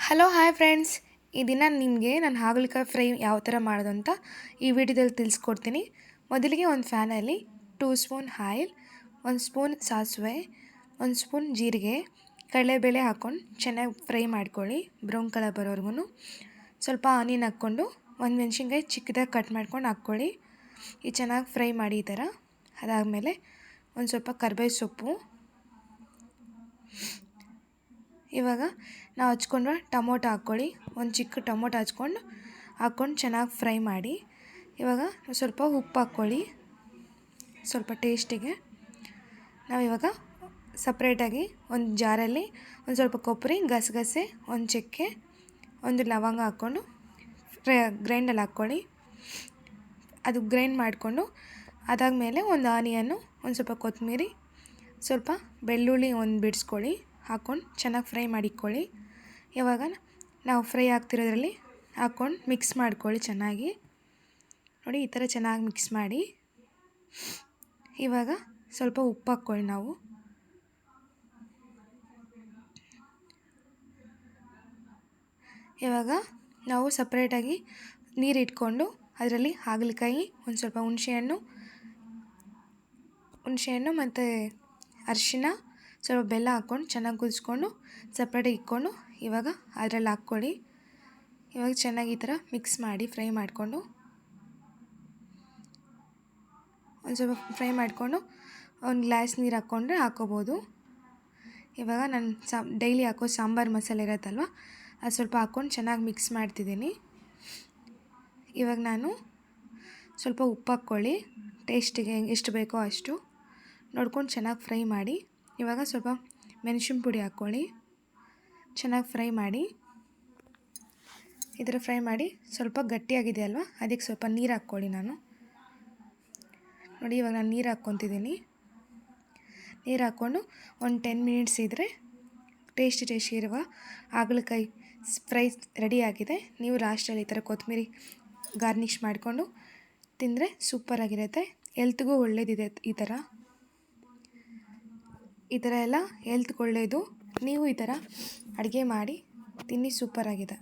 Hello hi friends, ಈ ದಿನ ನಿಮಗೆ ನಾನು ಹಾಗಲಕಾಯಿ ಫ್ರೈ ಯಾವ ಥರ ಮಾಡೋದು ಅಂತ ಈ ವಿಡಿಯೋದಲ್ಲಿ ತಿಳಿಸ್ಕೊಡ್ತೀನಿ. ಮೊದಲಿಗೆ ಒಂದು ಫ್ಯಾನಲ್ಲಿ 2 ಸ್ಪೂನ್ ಆಯಿಲ್, 1 ಸ್ಪೂನ್ ಸಾಸಿವೆ, 1 ಸ್ಪೂನ್ ಜೀರಿಗೆ, ಕಡಲೆಬೇಳೆ ಹಾಕ್ಕೊಂಡು ಚೆನ್ನಾಗಿ ಫ್ರೈ ಮಾಡ್ಕೊಳ್ಳಿ. ಬ್ರೌನ್ ಕಲರ್ ಬರೋವರೆಗೂ ಸ್ವಲ್ಪ ಆನಿಯನ್ ಹಾಕ್ಕೊಂಡು 1 ಮೆಣಸಿನ್ಕಾಯಿ ಚಿಕ್ಕದಾಗಿ ಕಟ್ ಮಾಡ್ಕೊಂಡು ಹಾಕ್ಕೊಳ್ಳಿ. ಈ ಚೆನ್ನಾಗಿ ಫ್ರೈ ಮಾಡಿ ಈ ಥರ. ಅದಾದಮೇಲೆ ಒಂದು ಸ್ವಲ್ಪ ಕರಿಬೇವು ಸೊಪ್ಪು, ಇವಾಗ ನಾವು ಹಚ್ಕೊಂಡು ಟೊಮೊಟೊ ಹಾಕ್ಕೊಳ್ಳಿ. ಒಂದು ಚಿಕ್ಕ ಟೊಮೊಟೊ ಹಾಕ್ಕೊಂಡು ಚೆನ್ನಾಗಿ ಫ್ರೈ ಮಾಡಿ. ಇವಾಗ ಸ್ವಲ್ಪ ಉಪ್ಪು ಹಾಕ್ಕೊಳ್ಳಿ, ಸ್ವಲ್ಪ ಟೇಸ್ಟಿಗೆ. ನಾವಿವಾಗ ಸಪ್ರೇಟಾಗಿ ಒಂದು ಜಾರಲ್ಲಿ ಒಂದು ಸ್ವಲ್ಪ ಕೊಬ್ಬರಿ, ಗಸಗಸೆ, ಒಂದು ಚಕ್ಕೆ, ಒಂದು ಲವಂಗ ಹಾಕ್ಕೊಂಡು ಗ್ರೈಂಡಲ್ಲಿ ಹಾಕ್ಕೊಳ್ಳಿ. ಅದು ಗ್ರೈಂಡ್ ಮಾಡಿಕೊಂಡು ಅದಾದಮೇಲೆ ಒಂದು ಆನಿಯನ್ನು, ಒಂದು ಸ್ವಲ್ಪ ಕೊತ್ತಂಬರಿ, ಸ್ವಲ್ಪ ಬೆಳ್ಳುಳ್ಳಿ ಒಂದು ಬಿಡಿಸ್ಕೊಳ್ಳಿ, ಹಾಕ್ಕೊಂಡು ಚೆನ್ನಾಗಿ ಫ್ರೈ ಮಾಡಿಕೊಳ್ಳಿ. ಇವಾಗ ನಾವು ಫ್ರೈ ಆಗ್ತಿರೋದ್ರಲ್ಲಿ ಹಾಕ್ಕೊಂಡು ಮಿಕ್ಸ್ ಮಾಡ್ಕೊಳ್ಳಿ ಚೆನ್ನಾಗಿ. ನೋಡಿ, ಈ ಥರ ಚೆನ್ನಾಗಿ ಮಿಕ್ಸ್ ಮಾಡಿ. ಇವಾಗ ಸ್ವಲ್ಪ ಉಪ್ಪು ಹಾಕ್ಕೊಳ್ಳಿ. ಇವಾಗ ನಾವು ಸಪ್ರೇಟಾಗಿ ನೀರು ಇಟ್ಕೊಂಡು ಅದರಲ್ಲಿ ಹಾಗಲಕಾಯಿ, ಒಂದು ಸ್ವಲ್ಪ ಹುಣಸೆಹಣ್ಣು ಮತ್ತು ಅರಿಶಿನ, ಸ್ವಲ್ಪ ಬೆಲ್ಲ ಹಾಕ್ಕೊಂಡು ಚೆನ್ನಾಗಿ ಕುದಿಸ್ಕೊಂಡು ಸಪ್ರೇಟಾಗಿ ಇಟ್ಕೊಂಡು ಇವಾಗ ಅದರಲ್ಲಿ ಹಾಕ್ಕೊಳ್ಳಿ. ಇವಾಗ ಚೆನ್ನಾಗಿ ಈ ಥರ ಮಿಕ್ಸ್ ಮಾಡಿ ಫ್ರೈ ಮಾಡಿಕೊಂಡು ಒಂದು ಗ್ಲಾಸ್ ನೀರು ಹಾಕ್ಕೊಂಡ್ರೆ ಹಾಕ್ಕೋಬೋದು. ಇವಾಗ ನಾನು ಡೈಲಿ ಹಾಕೋ ಸಾಂಬಾರು ಮಸಾಲೆ ಇರುತ್ತಲ್ವ, ಅದು ಸ್ವಲ್ಪ ಹಾಕ್ಕೊಂಡು ಚೆನ್ನಾಗಿ ಮಿಕ್ಸ್ ಮಾಡ್ತಿದ್ದೀನಿ. ಇವಾಗ ನಾನು ಸ್ವಲ್ಪ ಉಪ್ಪು ಹಾಕ್ಕೊಳ್ಳಿ, ಟೇಸ್ಟಿಗೆ ಎಷ್ಟು ಬೇಕೋ ಅಷ್ಟು ನೋಡ್ಕೊಂಡು ಚೆನ್ನಾಗಿ ಫ್ರೈ ಮಾಡಿ. ಇವಾಗ ಸ್ವಲ್ಪ ಮೆಣಸಿನ ಪುಡಿ ಹಾಕ್ಕೊಳ್ಳಿ, ಚೆನ್ನಾಗಿ ಫ್ರೈ ಮಾಡಿ. ಈ ಥರ ಫ್ರೈ ಮಾಡಿ ಸ್ವಲ್ಪ ಗಟ್ಟಿಯಾಗಿದೆ ಅಲ್ವಾ, ಅದಕ್ಕೆ ಸ್ವಲ್ಪ ನೀರು ಹಾಕ್ಕೊಳ್ಳಿ. ನೋಡಿ, ಇವಾಗ ನಾನು ನೀರು ಹಾಕ್ಕೊತಿದ್ದೀನಿ. ನೀರು ಹಾಕ್ಕೊಂಡು ಒಂದು 10 ಮಿನಿಟ್ಸ್ ಇದ್ದರೆ ಟೇಸ್ಟಿ ಇರುವ ಹಾಗಲಕಾಯಿ ಫ್ರೈ ರೆಡಿಯಾಗಿದೆ. ನೀವು ಲಾಸ್ಟಲ್ಲಿ ಈ ಥರ ಕೊತ್ತಂಬರಿ ಗಾರ್ನಿಷ್ ಮಾಡಿಕೊಂಡು ತಿಂದರೆ ಸೂಪರಾಗಿರುತ್ತೆ. ಹೆಲ್ತ್ಗೂ ಒಳ್ಳೇದಿದೆ. ಈ ಥರ ಎಲ್ಲ ಹೆಲ್ತ್ಗೆ ಒಳ್ಳೆಯದು. ನೀವು ಈ ಥರ ಅಡುಗೆ ಮಾಡಿ ತಿನ್ನಿ, ಸೂಪರಾಗಿದೆ.